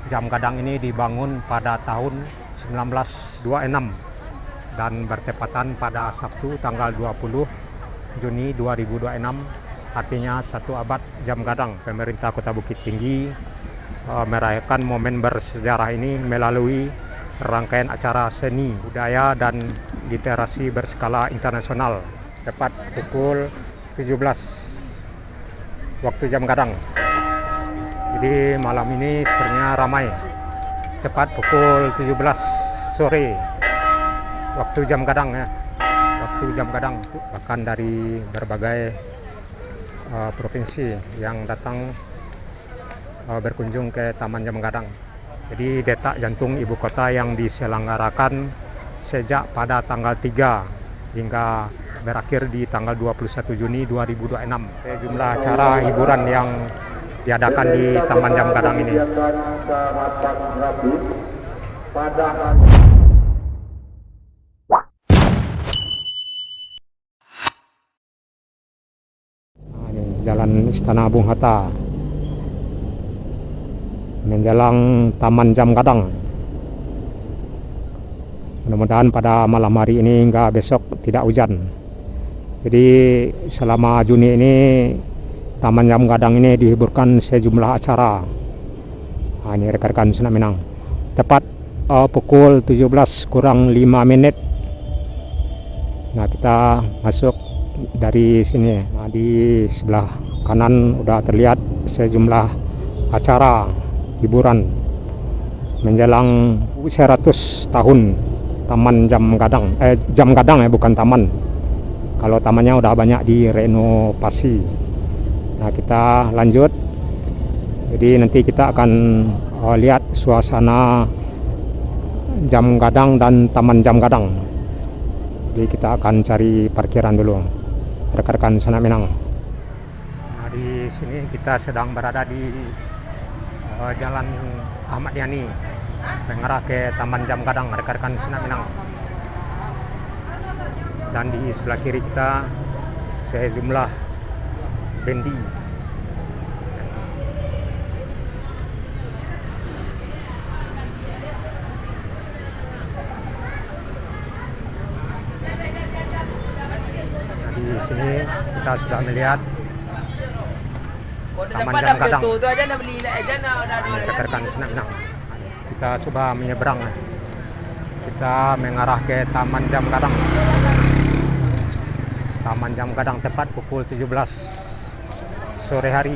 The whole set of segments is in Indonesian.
Jam Gadang ini dibangun pada tahun 1926 dan bertepatan pada Sabtu tanggal 20 Juni 2026. Artinya 1 abad Jam Gadang. Pemerintah Kota Bukit Tinggi merayakan momen bersejarah ini melalui rangkaian acara seni, budaya, dan literasi berskala internasional. Tepat pukul 17 waktu Jam Gadang. Jadi malam ini sebenarnya ramai. Tepat pukul 17 sore waktu Jam Gadang ya. Waktu Jam Gadang, bahkan dari berbagai provinsi yang datang berkunjung ke Taman Jam Gadang. Jadi detak jantung ibu kota yang diselenggarakan sejak pada tanggal 3 hingga berakhir di tanggal 21 Juni 2026. Sejumlah acara hiburan yang diadakan di Taman Jam Gadang ini. Jalan Istana Bung Hatta menjelang Taman Jam Gadang. Mudah-mudahan pada malam hari ini hingga besok tidak hujan. Jadi selama Juni ini Taman Jam Gadang ini dihiburkan sejumlah acara. Ini rekan-rekan Sunak Minang. Tepat pukul 17 kurang 5 menit. Nah, kita masuk dari sini. Nah, di sebelah kanan udah terlihat sejumlah acara hiburan menjelang 100 tahun Taman Jam Gadang. Jam Gadang ya, bukan taman. Kalau tamannya udah banyak direnovasi. Nah, kita lanjut. Jadi nanti kita akan lihat suasana Jam Gadang dan Taman Jam Gadang. Jadi kita akan cari parkiran dulu, rekan-rekan Sunak Minang. Nah, di sini kita sedang berada di Jalan Ahmad Yani mengarah ke Taman Jam Gadang, rekan-rekan Sunak Minang. Dan di sebelah kiri kita sejumlah bendi. Nah, di sini kita sudah melihat Taman Jam Gadang. Rekan-rekan Sunak Minang. Kita coba menyeberang. Kita mengarah ke Taman Jam Gadang. Taman Jam Gadang tepat pukul 17 sore hari.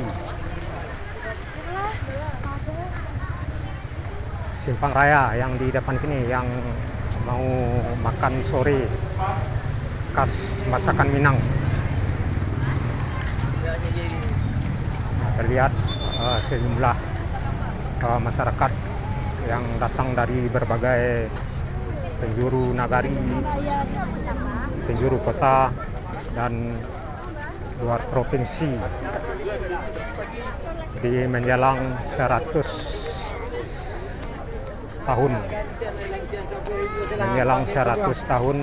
Simpang Raya yang di depan sini yang mau makan sore khas masakan Minang. Nah, terlihat sejumlah masyarakat yang datang dari berbagai penjuru nagari, penjuru kota, dan luar provinsi. Di menjelang 100 tahun, menjelang 100 tahun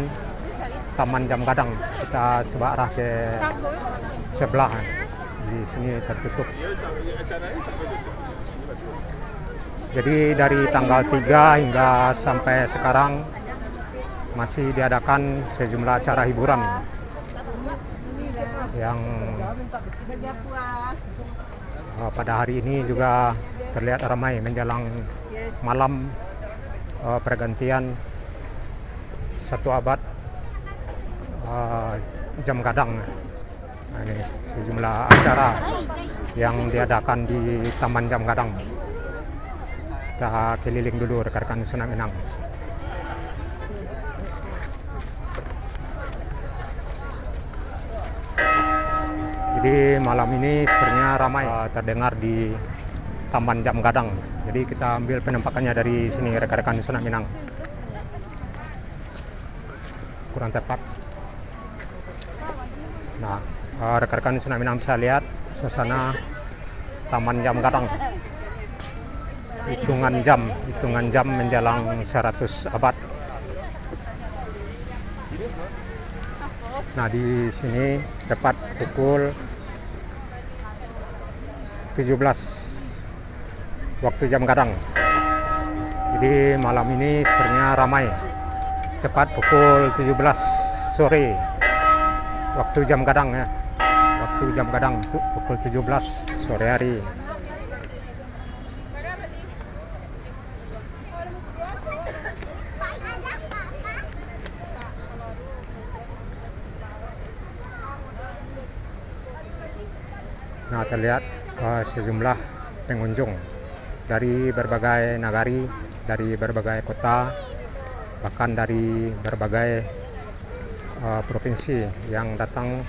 Taman Jam Gadang. Kita coba arah ke sebelah. Di sini tertutup. Jadi dari tanggal 3 hingga sampai sekarang masih diadakan sejumlah acara hiburan yang pada hari ini juga terlihat ramai menjelang malam pergantian 1 abad Jam Gadang. Nah, ini sejumlah acara yang diadakan di Taman Jam Gadang. Kita keliling dulu rekan-rekan Sunak Minang. Jadi malam ini sebenarnya ramai terdengar di Taman Jam Gadang. Jadi kita ambil penampakannya dari sini rekan-rekan Sunak Minang. Kurang tepat. Nah, rekan-rekan Sunak Minang bisa lihat suasana Taman Jam Gadang. Hitungan jam menjelang 100 abad. Nah, di sini tepat pukul 17 waktu Jam Gadang. Jadi malam ini sepertinya ramai. Tepat pukul 17 sore waktu jam Gadang ya. Waktu jam Gadang pukul 17 sore hari. Nah, terlihat sejumlah pengunjung dari berbagai nagari, dari berbagai kota, bahkan dari berbagai provinsi yang datang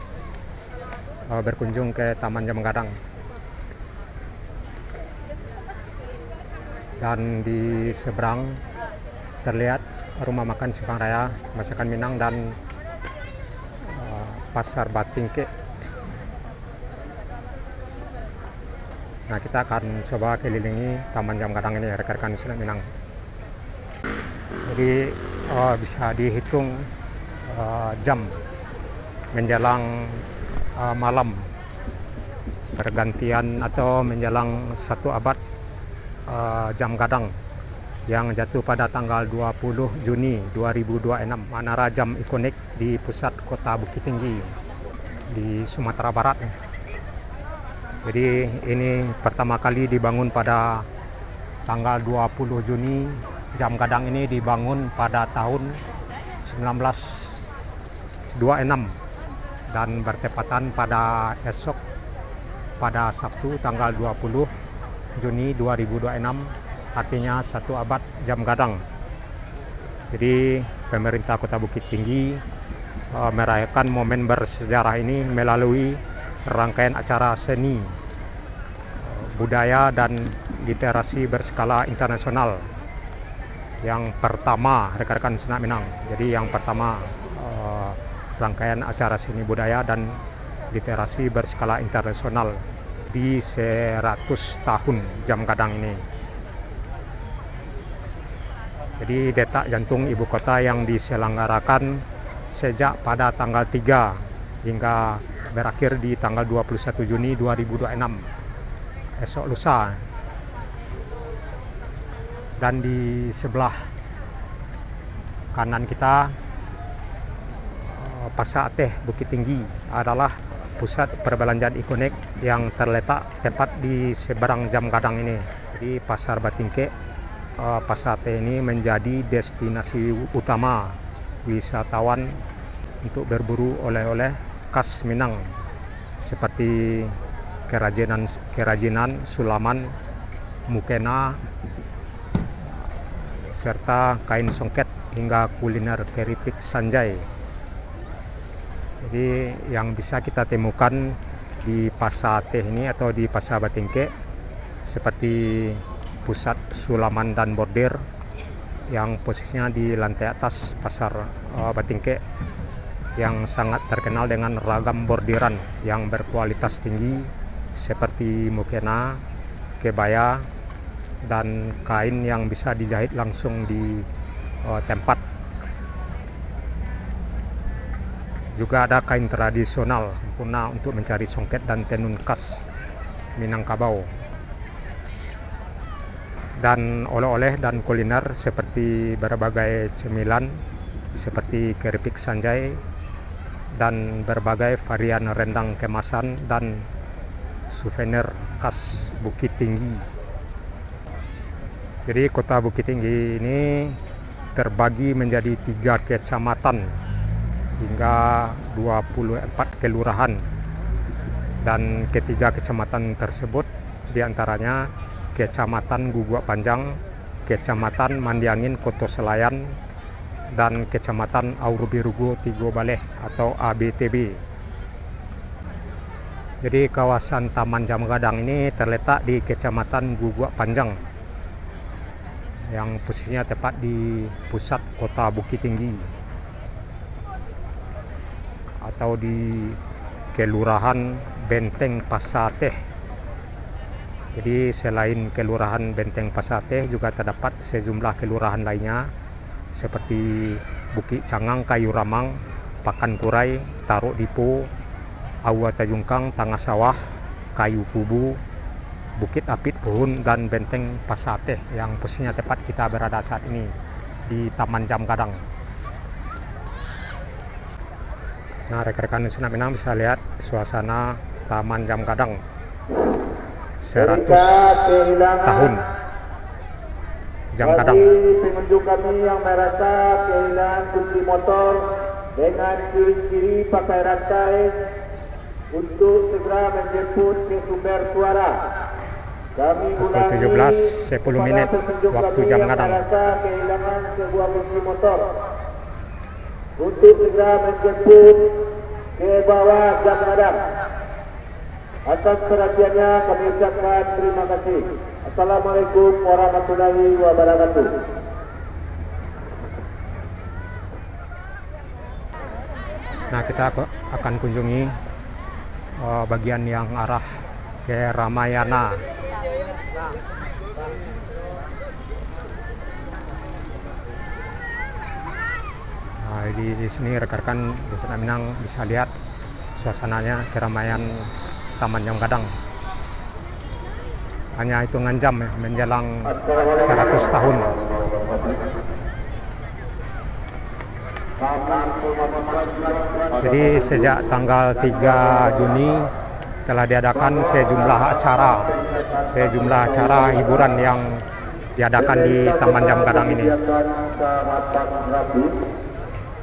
berkunjung ke Taman Jam Gadang. Dan di seberang terlihat rumah makan Simpang Raya Masakan Minang dan Pasar Batingke. Nah, kita akan coba kelilingi Taman Jam Gadang ini, rekan-rekan Silat Minang. Jadi bisa dihitung jam menjelang malam pergantian atau menjelang 1 abad Jam Gadang yang jatuh pada tanggal 20 Juni 2026. Menara jam ikonik di pusat kota Bukit Tinggi di Sumatera Barat. Jadi ini pertama kali dibangun pada tanggal 20 Juni. Jam Gadang ini dibangun pada tahun 1926 dan bertepatan pada esok pada Sabtu tanggal 20 Juni 2026, artinya 1 abad Jam Gadang. Jadi pemerintah Kota Bukit Tinggi merayakan momen bersejarah ini melalui rangkaian acara seni, budaya, dan literasi berskala internasional. Yang pertama, rekan-rekan Silat Minang. Jadi yang pertama rangkaian acara seni budaya dan literasi berskala internasional di 100 tahun Jam Gadang ini. Jadi detak jantung ibu kota yang diselenggarakan sejak pada tanggal 3 hingga berakhir di tanggal 21 Juni 2026 esok lusa. Dan di sebelah kanan kita Pasar Teh Bukit Tinggi adalah pusat perbelanjaan ikonik yang terletak tepat di seberang Jam Gadang ini. Jadi Pasar Batingke, Pasar Teh ini menjadi destinasi utama wisatawan untuk berburu oleh-oleh khas Minang seperti kerajinan sulaman, mukena, serta kain songket hingga kuliner keripik sanjay. Jadi yang bisa kita temukan di Pasar Teh ini atau di Pasar Batingke seperti pusat sulaman dan bordir yang posisinya di lantai atas Pasar Batingke, yang sangat terkenal dengan ragam bordiran yang berkualitas tinggi seperti mukena, kebaya, dan kain yang bisa dijahit langsung di tempat. Juga ada kain tradisional sempurna untuk mencari songket dan tenun khas Minangkabau. Dan oleh-oleh dan kuliner seperti berbagai cemilan seperti keripik sanjay dan berbagai varian rendang kemasan dan souvenir khas Bukit Tinggi. Jadi kota Bukit Tinggi ini terbagi menjadi 3 kecamatan hingga 24 kelurahan, dan ketiga kecamatan tersebut diantaranya Kecamatan Guguak Panjang, Kecamatan Mandiangin Koto Selayan, dan Kecamatan Aurubirugo Tigo Baleh atau ABTB. Jadi kawasan Taman Jam Gadang ini terletak di Kecamatan Guguak Panjang yang posisinya tepat di pusat kota Bukit Tinggi atau di Kelurahan Benteng Pasar Teh. Jadi selain Kelurahan Benteng Pasar Teh juga terdapat sejumlah kelurahan lainnya seperti Bukit Cangang, Kayu Ramang, Pakan Kurai, Taruk Dipo, Awa Tajungkang, Tangah Sawah, Kayu Kubu, Bukit Apit Puhun dan Benteng Pasateh yang posisinya tepat kita berada saat ini di Taman Jam Gadang. Nah, rekan-rekan Nusa Minang bisa lihat suasana Taman Jam Gadang 100 tahun Jam Gadang. Pengunjung kami yang merasa kehilangan kunci motor dengan ciri-ciri pakai rantai untuk segera menjemput ke sumber suara. Kami Pukul 17.10 menit waktu Jam Gadang. Kehilangan sebuah kunci motor untuk segera menjemput ke bawah Jam Gadang. Atas perhatiannya kami ucapkan terima kasih. Assalamualaikum warahmatullahi wabarakatuh. Nah, kita akan kunjungi bagian yang arah ke Ramayana. Nah, di sini rekan-rekan Nusa Minang bisa lihat suasananya keramaian Taman Jam Gadang. Hanya hitungan jam ya, menjelang 100 tahun. Jadi sejak tanggal 3 Juni telah diadakan sejumlah acara hiburan yang diadakan di Taman Jam Gadang ini.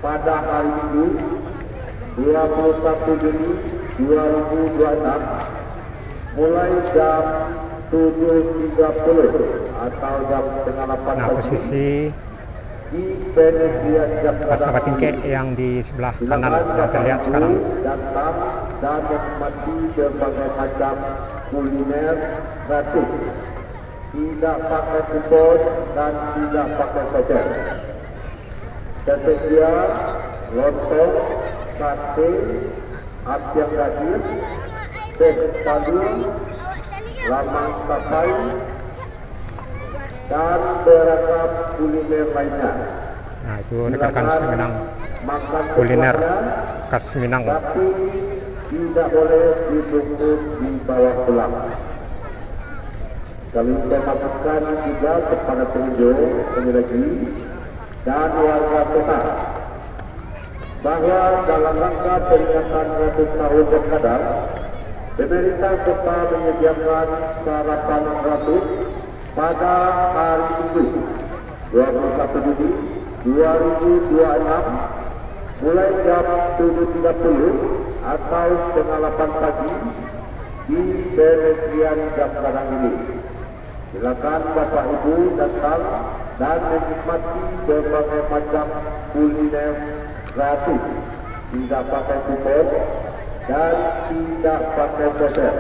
Pada hari Minggu 21 Juni 2026 mulai jam 7.30 atau jam setengah 8 Nah, posisi di penyedia Jam Pasar Tingke yang di sebelah kanan yang terlihat sekarang. Datang dan menikmati berbagai macam kuliner gratis, tidak pakai kupon dan tidak pakai voucher. Tersedia lontong, sate, apiak gratis, teh talu, lamang tapai, dan beragam kuliner lainnya. Nah, itu rekan-rekan Nusa Minang, kuliner khas Minang. Tapi tidak boleh dibungkus dibawa pulang. Kami informasikan juga kepada pengunjung, peneliti, dan warga kota bahwa dalam rangka peringatan 100 tahun Jam Gadang, pemerintah kota menyediakan sarapan gratis pada hari Minggu 21 Juni 2026 mulai jam 7.30 atau setengah 8 pagi di penyedia Jam Gadang ini. Silakan Bapak Ibu datang dan menikmati berbagai macam kuliner gratis, tidak pakai kupon dan tidak pakai voucher.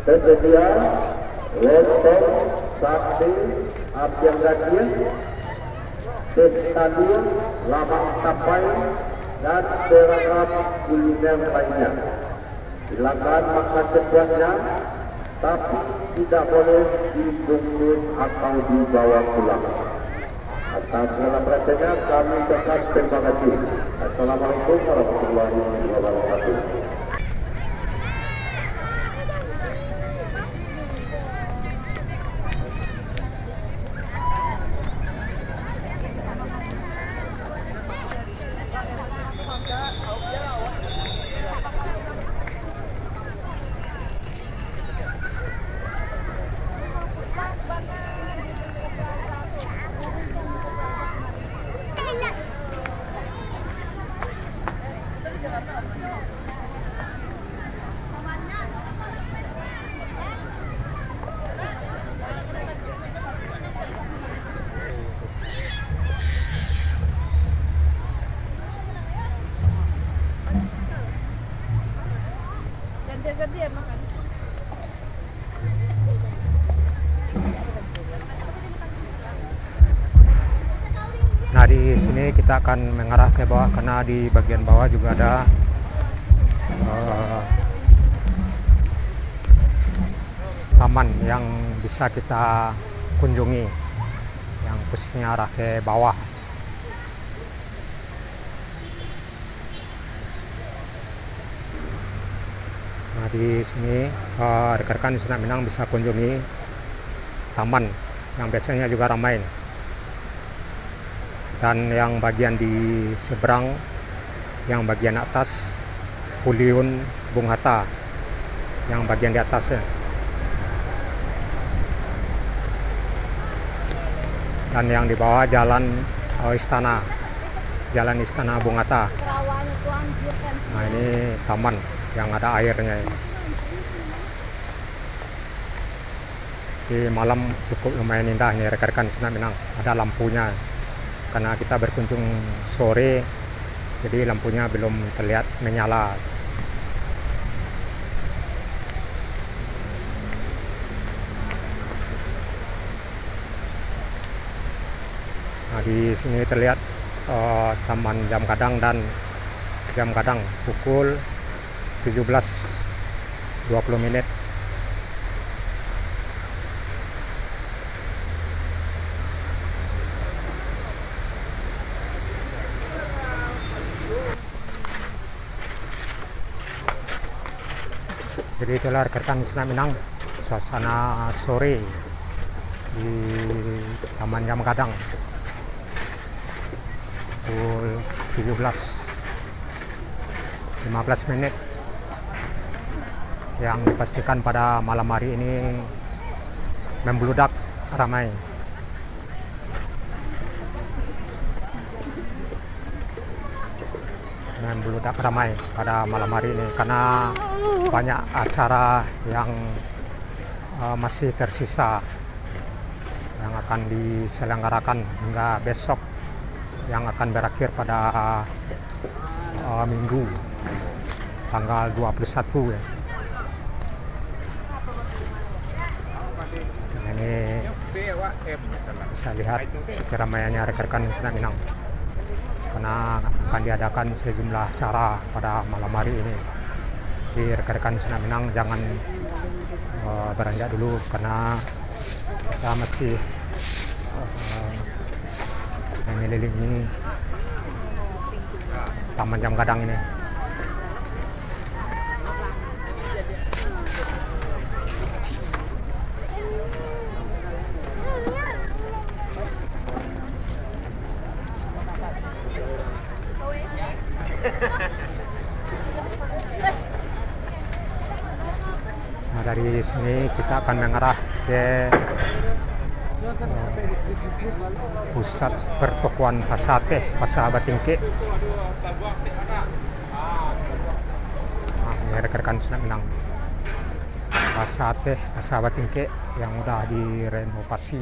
Tersedia lontong, sate, apiak gratis, teh talu, lamang tapai, dan beragam kuliner lainnya. Silakan makan sepuasnya, tapi tidak boleh dibungkus atau dibawa pulang. Atas segala perhatiannya kami ucapkan terima kasih. Assalamualaikum warahmatullahi wabarakatuh. Dia makan. Nah, di sini kita akan mengarah ke bawah karena di bagian bawah juga ada taman yang bisa kita kunjungi yang posisinya arah ke bawah. Nah, Nah, di sini rekan-rekan Sunak Minang bisa kunjungi taman yang biasanya juga ramai. Dan yang bagian di seberang, yang bagian atas Pavilion Bung Hatta, yang bagian di atasnya. Dan yang di bawah jalan istana, jalan istana Bung Hatta. Nah, ini taman yang ada airnya. Di malam cukup lumayan indah nih rekan-rekan Sunak Minang, ada lampunya karena kita berkunjung sore, jadi lampunya belum terlihat menyala. Nah, di sini terlihat taman jam kadang dan jam kadang pukul 17.20. Jadi itulah rekan Sunak Minang, suasana sore di Taman Jam Kadang pukul 17.15 yang dipastikan pada malam hari ini membludak ramai. Membludak ramai pada malam hari ini karena banyak acara yang masih tersisa yang akan diselenggarakan hingga besok, yang akan berakhir pada Minggu tanggal 21 ya. Nah, ini bisa lihat keramaiannya rekan-rekan Sunak Minang karena akan diadakan sejumlah acara pada malam hari ini. Jadi rekan-rekan Sunak Minang jangan beranjak dulu karena kita masih mengelilingi Taman Jam Kadang ini. Nah, dari sini kita akan mengarah ke pusat pertokoan Pasar Teh, Pasar Batingke. Nah, ini rekan-rekan Sunak Minang, Pasar Teh, Pasar Batingke yang sudah direnovasi.